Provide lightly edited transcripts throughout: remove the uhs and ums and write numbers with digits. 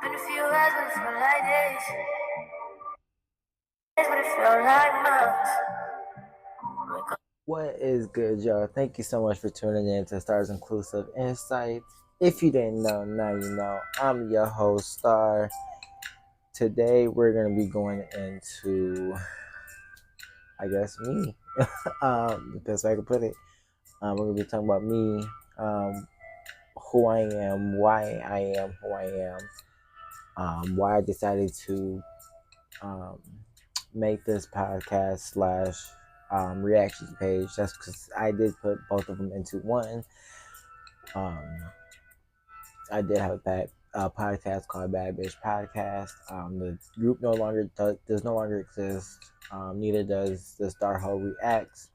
Been a few hours, but it felt like days. Days, but it felt like months. What is good, y'all? Thank you so much for tuning in to Stars Inclusive Insights. If you didn't know, now you know. I'm your host, Star. Today, we're going to be going into, I guess, me. The best way I can put it. We're going to be talking about me, who I am, why I am who I am, why I decided to make this podcast slash reactions page. That's because I did put both of them into one. I did have a podcast called Bad Bitch Podcast. The group does no longer exist. Neither does the Star Ho Reacts.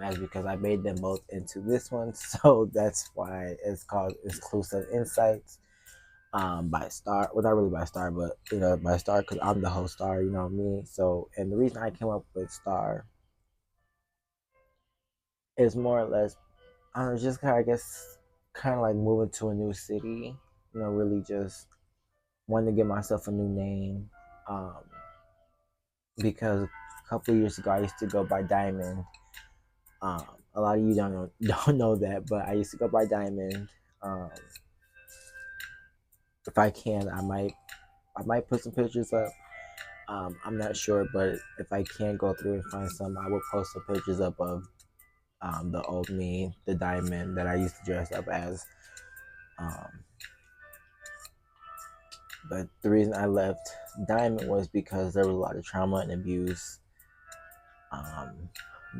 As because I made them both into this one, so that's why it's called Exclusive Insights. By Star, well, not really by Star, but by Star because I'm the host, Star. You know me. So, and the reason I came up with Star is more or less, I don't know, just kind of, I guess, kind of like moving to a new city. Really just wanting to give myself a new name. Because a couple of years ago I used to go by Diamond. A lot of you don't know that, but I used to go by Diamond. If I can, I might put some pictures up. I'm not sure, but if I can go through and find some, I will post some pictures up of the old me, the Diamond that I used to dress up as. But the reason I left Diamond was because there was a lot of trauma and abuse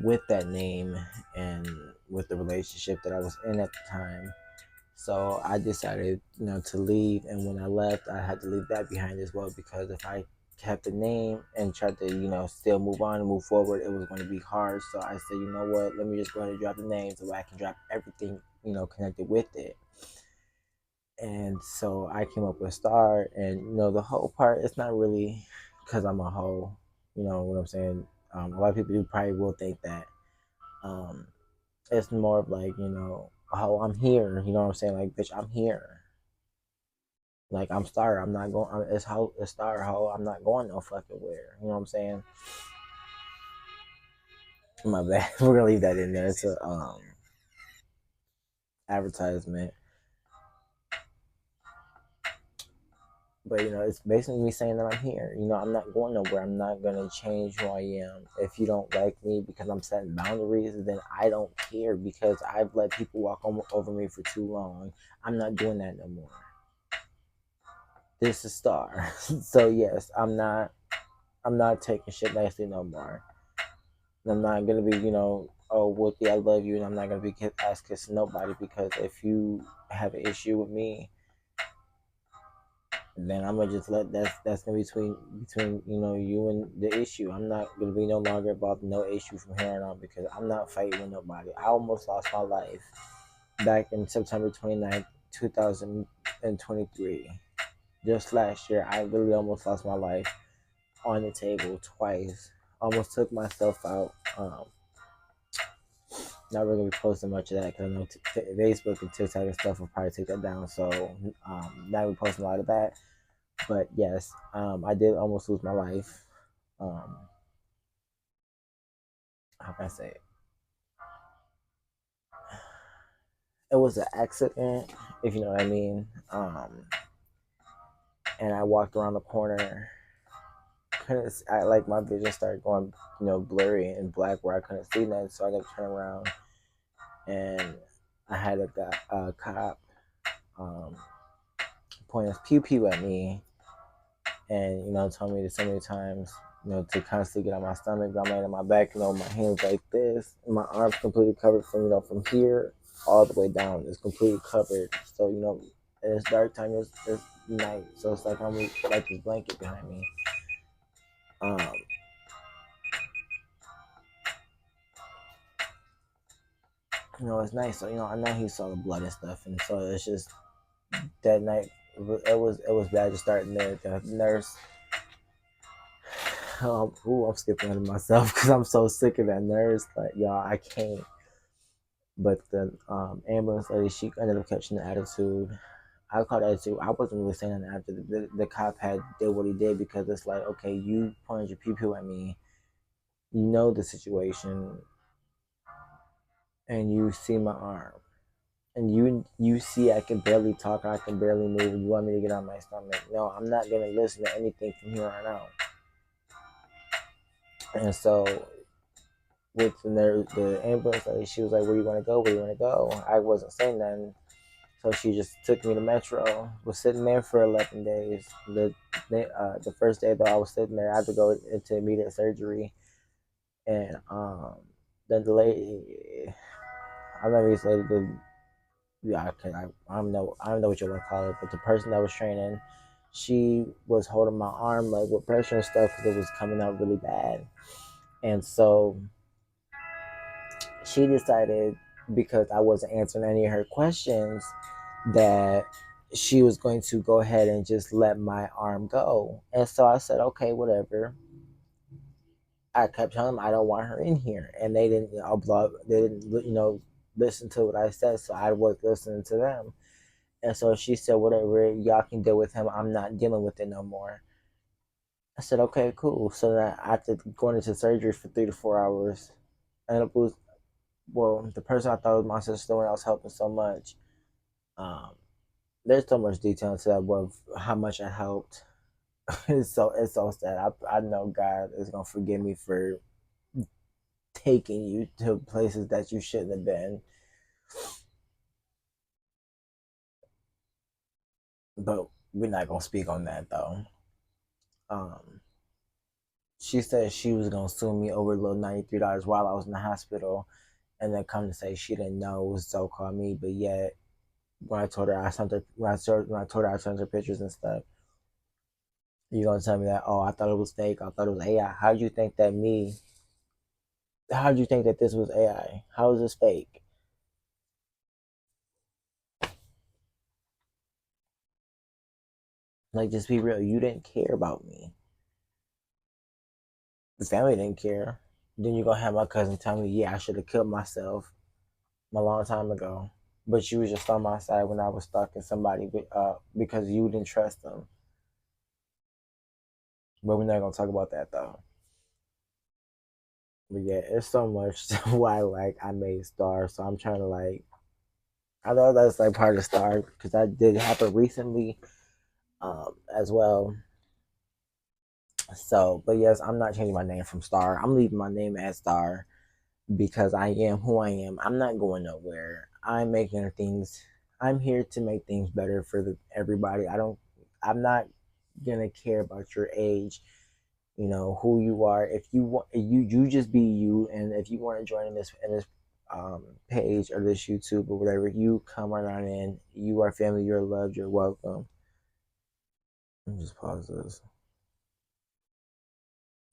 with that name and with the relationship that I was in at the time. So I decided, to leave. And when I left, I had to leave that behind as well, because if I kept the name and tried to, still move on and move forward, it was going to be hard. So I said, you know what, let me just go ahead and drop the name so I can drop everything, connected with it. And so I came up with Star, and the whole part, it's not really because I'm a hoe, you know what I'm saying? A lot of people probably will think that. It's more of like, oh, I'm here, you know what I'm saying? Like, bitch, I'm here. Like, I'm Star. I'm not going. It's Star ho. I'm not going no fucking where. You know what I'm saying? My bad. We're gonna leave that in there. It's a advertisement. But it's basically me saying that I'm here. I'm not going nowhere. I'm not gonna change who I am. If you don't like me because I'm setting boundaries, then I don't care, because I've let people walk over me for too long. I'm not doing that no more. This is Star. So yes, I'm not taking shit nicely no more. I'm not gonna be, oh, Whoopi, I love you, and I'm not gonna be ass kissing nobody, because if you have an issue with me, then I'm gonna just let that's gonna be between you and the issue. I'm not gonna be no longer involved in no issue from here on, because I'm not fighting with nobody. I almost lost my life back in September 29th, 2023. Just last year, I literally almost lost my life on the table twice. Almost took myself out. Not really gonna be posting much of that, because I know Facebook and TikTok and stuff will probably take that down. So not be posting a lot of that. But yes, I did almost lose my life. How can I say it? It was an accident, if you know what I mean. And I walked around the corner. My vision started going, blurry and black, where I couldn't see nothing. So I got to turn around, and I had a cop point his pew pew at me, and told me so many times, to constantly get on my stomach, but I'm laying on my back, my hands like this, and my arms completely covered from here all the way down. It's completely covered. So and it's dark time. It's night, so it's like I'm like this blanket behind me. It's nice. So I know he saw the blood and stuff, and so it's just that night. It was bad just starting there. The nurse. I'm skipping out of myself because I'm so sick of that nurse. Like, y'all, I can't. But the ambulance lady, she ended up catching the attitude. I call that too. I wasn't really saying that after the cop had did what he did, because it's like, okay, you pointed your pew pew at me, you know the situation, and you see my arm, and you see I can barely talk, I can barely move. You want me to get on my stomach? No, I'm not gonna listen to anything from here on out. And so with the ambulance lady, she was like, "Where you want to go? Where you want to go?" I wasn't saying nothing, so she just took me to Metro. Was sitting there for 11 days. The first day though, I was sitting there. I had to go into immediate surgery, and then the lady, I'm not even say the yeah, I don't know what you want to call it, but the person that was training, she was holding my arm like with pressure and stuff because it was coming out really bad, and so she decided, because I wasn't answering any of her questions, that she was going to go ahead and just let my arm go. And so I said, okay, whatever. I kept telling them I don't want her in here, and they didn't, they didn't, listen to what I said. So I was listening to them, and so she said, whatever, y'all can deal with him. I'm not dealing with it no more. I said, okay, cool. So then after going into surgery for 3 to 4 hours, I ended up losing. Well, the person I thought was my sister when I was helping so much. Um, there's so much detail into that of how much I helped. It's so sad. I know God is gonna forgive me for taking you to places that you shouldn't have been. But we're not gonna speak on that though. Um, she said she was gonna sue me over a little $93 while I was in the hospital, and then come to say she didn't know it was so called me, but yet when I told her I sent her when I told her I sent her pictures and stuff, you gonna tell me that, oh, I thought it was fake, I thought it was AI. How'd you think that me how'd you think that this was AI? How is this fake? Like, just be real. You didn't care about me. The family didn't care. Then you gonna have my cousin tell me, yeah, I should have killed myself a long time ago. But you was just on my side when I was stalking somebody because you didn't trust them. But we're not gonna talk about that though. But yeah, it's so much why like I made Star. So I'm trying to like, I know that's like part of Star because that did happen recently as well. So, but yes, I'm not changing my name from Star. I'm leaving my name as Star because I am who I am. I'm not going nowhere. I'm making things. I'm here to make things better for everybody. I'm not gonna care about your age. Who you are. If you want, you just be you. And if you want to join in this page or this YouTube or whatever, you come right on in. You are family. You're loved. You're welcome. Let me just pause this.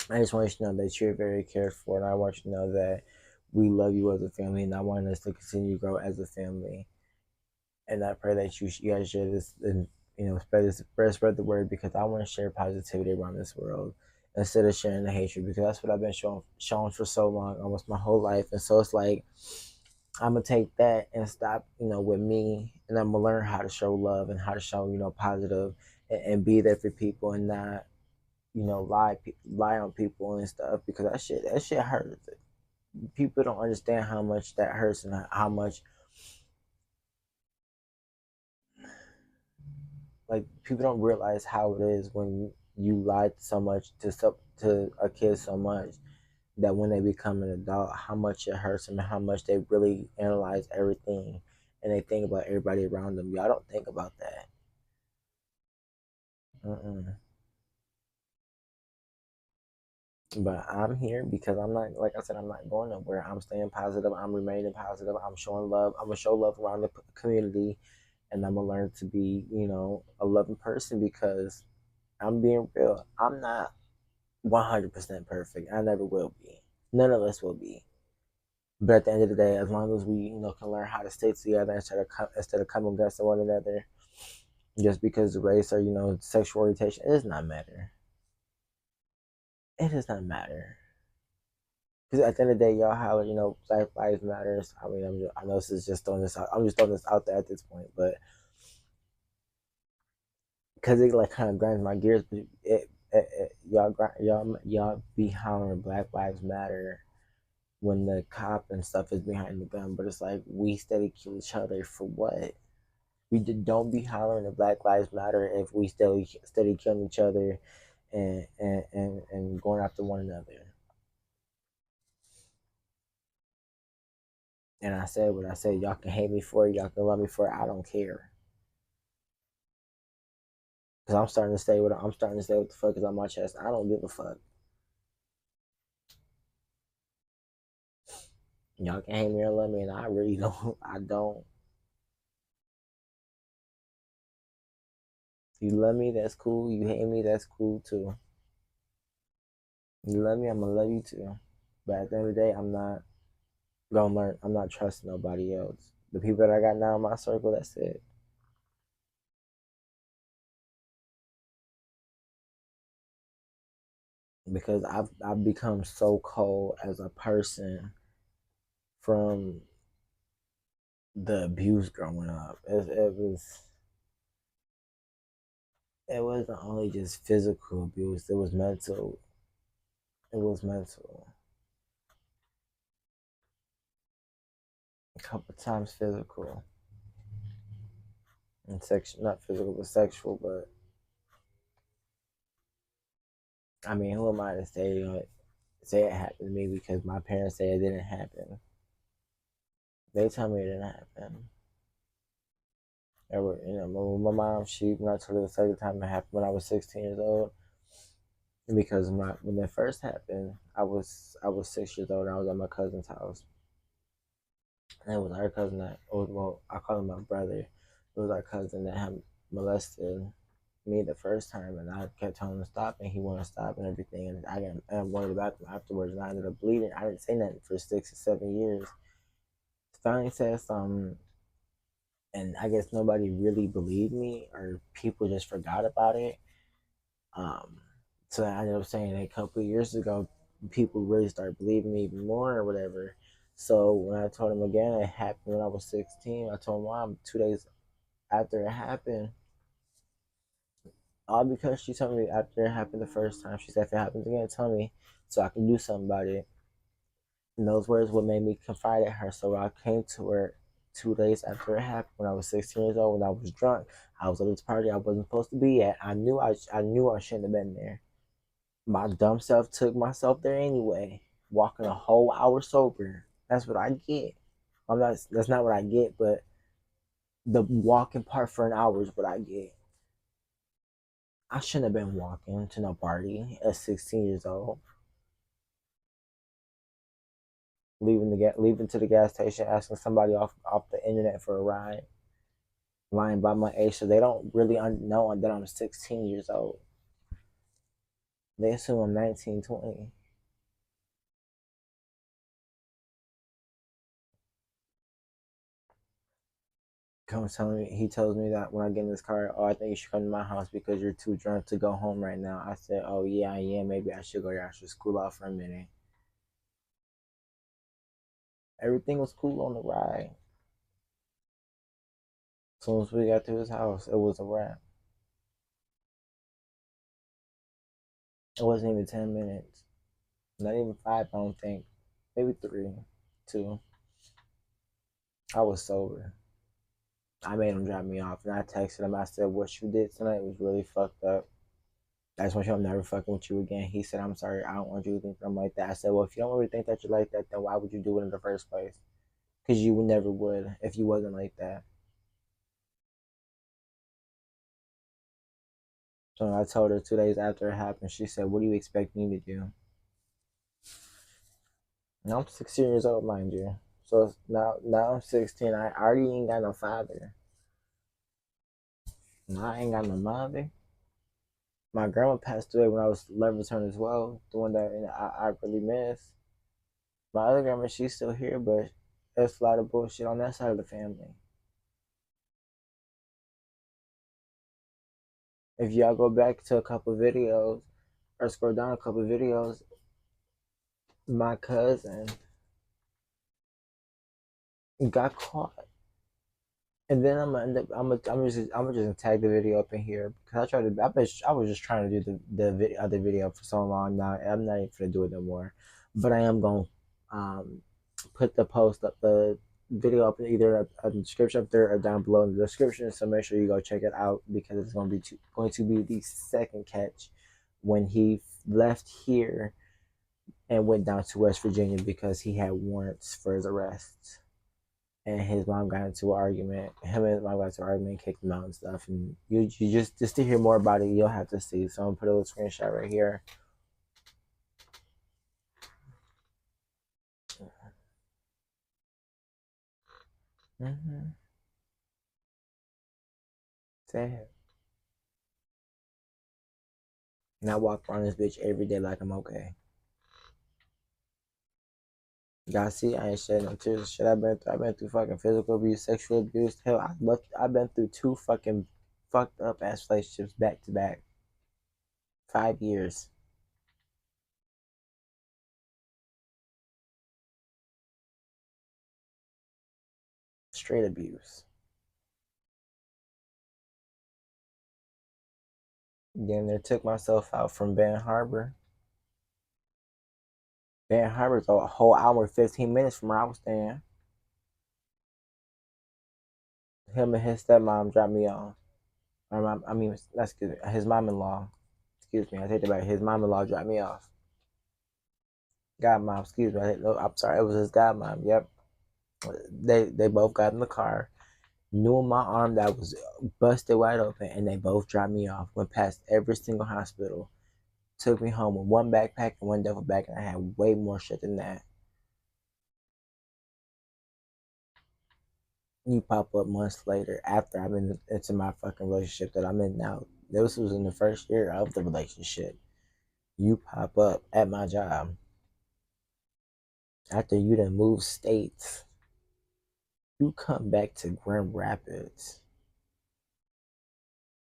I just want you to know that you're very cared for, and I want you to know that we love you as a family, and I want us to continue to grow as a family. And I pray that you guys share this and spread the word, because I want to share positivity around this world instead of sharing the hatred, because that's what I've been shown for so long, almost my whole life. And so it's like I'm gonna take that and stop, with me, and I'm gonna learn how to show love and how to show positive, and be there for people, and not lie on people and stuff, because that shit hurts. People don't understand how much that hurts, and how much, like, people don't realize how it is when you lie so much to a kid so much that when they become an adult, how much it hurts them, and how much they really analyze everything, and they think about everybody around them. Y'all don't think about that. Mm-mm. But I'm here because I'm not, like I said, I'm not going nowhere. I'm staying positive. I'm remaining positive. I'm showing love. I'm gonna show love around the community, and I'm gonna learn to be, a loving person, because I'm being real. I'm not 100% perfect. I never will be. None of us will be. But at the end of the day, as long as we, can learn how to stay together instead of coming against one another, just because of race or sexual orientation, it does not matter. It does not matter. Because at the end of the day, y'all have, Black Lives Matters. I mean, I know this is just throwing this out. I'm just throwing this out there at this point, but because it like kind of grinds my gears. But y'all be hollering Black Lives Matter when the cop and stuff is behind the gun, but it's like we steady kill each other for what? Don't be hollering the Black Lives Matter if we steady killing each other and going after one another. And I said what I said. Y'all can hate me for it. Y'all can love me for it. I don't care. Cause I'm starting to say what the fuck is on my chest. I don't give a fuck. Y'all can hate me or love me, and I really don't. I don't. If you love me, that's cool. You hate me, that's cool too. You love me, I'm gonna love you too. But at the end of the day, I'm not gonna learn. I'm not trusting nobody else. The people that I got now in my circle, that's it. Because I've become so cold as a person from the abuse growing up. It wasn't only just physical abuse. It was mental. It was mental. A couple times physical and sexual, not physical but sexual. But I mean, who am I to say it happened to me because my parents say it didn't happen? They tell me it didn't happen. Ever, my mom, when I told her the second time it happened when I was 16 years old, because when that first happened, I was 6 years old and I was at my cousin's house. And it was our cousin well, I call him my brother. It was our cousin that had molested me the first time, and I kept telling him to stop, and he wouldn't stop and everything. And I went to the bathroom afterwards, and I ended up bleeding. I didn't say nothing for 6 or 7 years. Finally said something, and I guess nobody really believed me, or people just forgot about it. Um, so I ended up saying it a couple of years ago. People really started believing me even more, or whatever. So when I told him again, it happened when I was 16. I told mom 2 days after it happened. All because she told me after it happened the first time. She said, if it happens again, tell me so I can do something about it. And those words what made me confide in her. So I came to her 2 days after it happened when I was 16 years old, when I was drunk. I was at this party I wasn't supposed to be at. I knew I shouldn't have been there. My dumb self took myself there anyway, walking a whole hour sober. That's what I get. That's not what I get, but the walking part for an hour is what I get. I shouldn't have been walking to no party at 16 years old. Leaving to the gas station, asking somebody off the internet for a ride, lying by my age, so they don't really know that I'm 16 years old. They assume I'm 19, 20. He tells me that when I get in this car, oh, I think you should come to my house because you're too drunk to go home right now. I said, oh yeah, I am. Maybe I should go there. I should cool off for a minute. Everything was cool on the ride. As soon as we got to his house, it was a wrap. It wasn't even 10 minutes. Not even five, I don't think. Maybe three, two. I was sober. I made him drop me off, and I texted him. I said, "What you did tonight was really fucked up. I just want you to know I'm never fucking with you again." He said, "I'm sorry. I don't want you to think I'm like that." I said, "Well, if you don't really think that you're like that, then why would you do it in the first place? Because you never would if you wasn't like that." So I told her 2 days after it happened. She said, "What do you expect me to do?" Now I'm 16 years old, mind you. So now I'm 16. I already ain't got no father. Now I ain't got no mother. My grandma passed away when I was 11 turning as well. The one that I really miss. My other grandma, she's still here, but there's a lot of bullshit on that side of the family. If y'all go back to a couple videos or scroll down a couple videos, my cousin got caught And then I'm gonna end up. I'm just tag the video up in here because I was just trying to do the other video for so long now. I'm not even gonna do it no more. But I am gonna um put the post up, the video up, either in the description up there or down below in the description. So make sure you go check it out because it's going to be the second catch when he left here and went down to West Virginia because he had warrants for his arrest. And his mom got into an argument. Him and his mom got into an argument, kicked him out and stuff. And you just to hear more about it, you'll have to see. So I'm gonna put a little screenshot right here. Mm-hmm. Sad. And I walk around this bitch every day like I'm okay. Y'all see, I ain't shedding no tears. Shit, I've been through fucking physical abuse, sexual abuse. Hell, I've been through 2 fucking fucked up ass relationships back to back. 5 years. Straight abuse. Then they took myself out from Van Harbor. Van Harbor's a whole hour, 15 minutes from where I was staying. Him and his stepmom dropped me off. I mean, excuse me, his mom-in-law. Excuse me, I take it back. His mom-in-law dropped me off. Godmom, excuse me. I'm sorry, it was his godmom. Yep. They both got in the car, knew my arm that was busted wide open, and they both dropped me off. Went past every single hospital, took me home with one backpack and one duffel bag, and I had way more shit than that. You pop up months later after I've been into my fucking relationship that I'm in now. This was in the first year of the relationship. You pop up at my job after you done moved states. You come back to Grand Rapids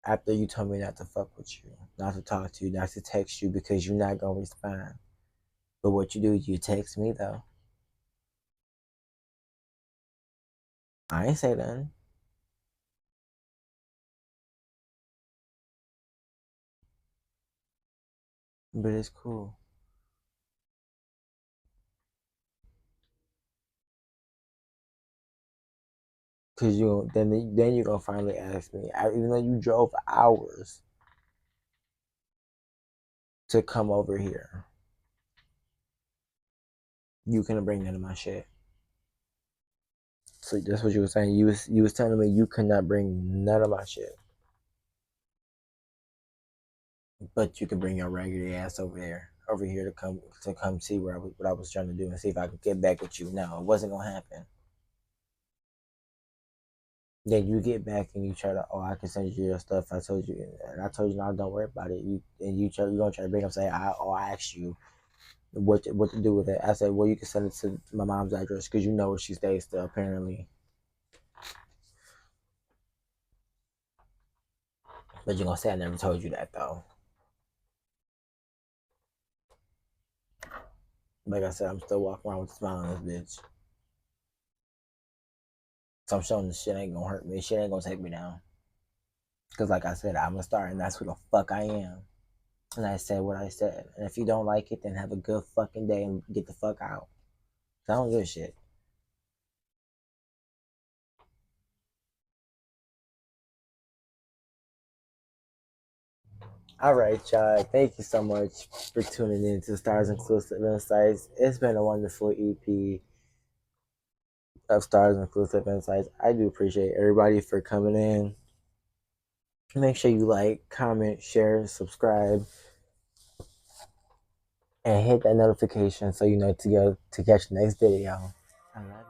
after you told me not to fuck with you, not to talk to you, not to text you because you're not gonna respond. But what you do, you text me though. I ain't say nothing. But it's cool. Cause then you gonna finally ask me, even though you drove hours to come over here, you couldn't bring none of my shit. So that's what you were saying. You was telling me you could not bring none of my shit, but you could bring your raggedy ass over here to come see what I was trying to do and see if I could get back with you. No, it wasn't gonna happen. Then you get back and you try to, oh, I can send you your stuff. I told you, and I told you, no, don't worry about it. You gonna try to bring up, say, I asked you what to do with it. I said, well, you can send it to my mom's address because you know where she stays still apparently. But you're gonna say I never told you that though. Like I said, I'm still walking around with a smile on this bitch. So I'm showing this shit ain't gonna hurt me. Shit ain't gonna take me down. Cause like I said, I'm a star and that's who the fuck I am. And I said what I said. And if you don't like it, then have a good fucking day and get the fuck out. I don't give a shit. All right, y'all. Thank you so much for tuning in to Stars Inclusive Insights. It's been a wonderful EP of Stars Inclusive Insights. I do appreciate everybody for coming in. Make sure you like, comment, share, subscribe, and hit that notification so you know to go to catch the next video. I love you.